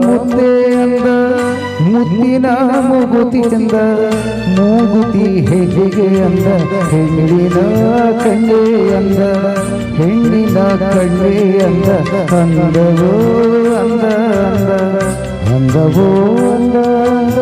ಮುದ್ದೆ ಅಂದ ಮುದ್ದಿನ ಮೂಗುತಿ ಚಂದ ಮೂಗುತಿ ಹೇಗೆ ಅಂದ ಹೆಣ್ಣಿನ ಕಣ್ಣೆ ಅಂದ ಹೆಣ್ಣಿನ ಕಣ್ಣೆ ಅಂದ ಅಂದವೋ ಅಂದ ಅಂದ ಅಂದವೋ ಅಂದ ಅಂದ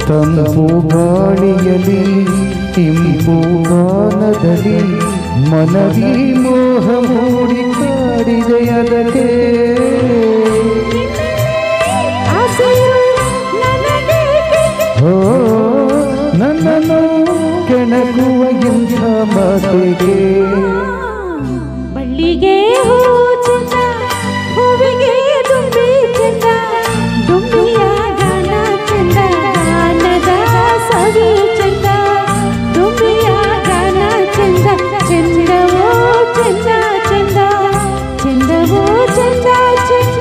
ತಂಪು ಗಾಳಿಯಲಿ ಇಂಪು ಗಾನದಲ್ಲಿ ಮನದಿ ಮೋಹ ಮೂಡಿ ಕಾಡಿದೆ ಅದಕ್ಕೆ ಓ ನನ್ನನ್ನು ಕೆಣಕುವ ಇಂಥ ಮಾತಿಗೆ ಬಳ್ಳಿಗೆ ಹೂ ಚಂದ ಹೂವಿಗೆ ತುಂಬಿ ಚಂದ ದುಂಬಿಯ ಗಾನ ಚಂದ ಗಾನದ ಸವಿ ಚಂದ ದುಂಬಿಯ ಗಾನ ಚಂದ ಚಂದವೋ ಚಂದ ಚಂದ ಚಂದವೋ ಚಂದ ಚಂದ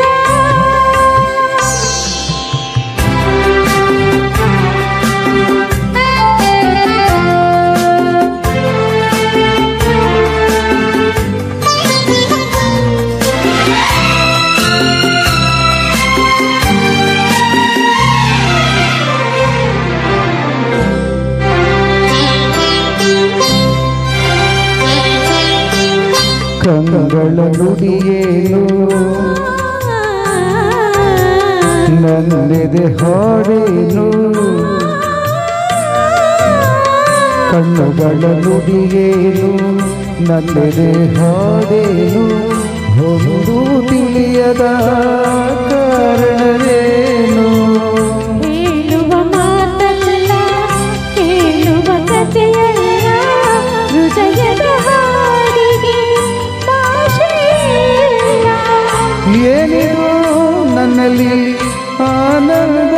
ಕಂಗಳ ನುಡಿಯೇನು ನನ್ನೆದೆ ಹಾಡೇನು ಕಣ್ಣುಗಳ ನುಡಿಯೇನು ನನ್ನೆದೆ ಹಾಡೇನು ಒಂದು ತಿಳಿಯದ ಕಾರಣವೇನು ಹೇಳುವ ಮಾತಲ್ಲ ಕೇಳುವ ಕಥೆಯಲ್ಲ ಹೃದಯದ ಹಾಡಿಗೆ ಏನಿದು ನನ್ನಲ್ಲಿ ಆನಂದ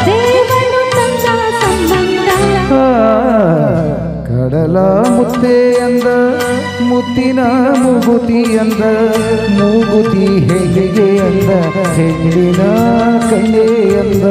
ದೇವನು ತಂದ ಸಂಬಂಧ ಕಡಲ ಮುತ್ತೆ ಅಂದ ಮುತ್ತಿನ ಮೂಗುತಿ ಅಂದ ಮೂಗುತಿ ಹೇಗೆ ಅಂದ ಹೆಣ್ಣಿನ ಕಣ್ಣೆ ಅಂದ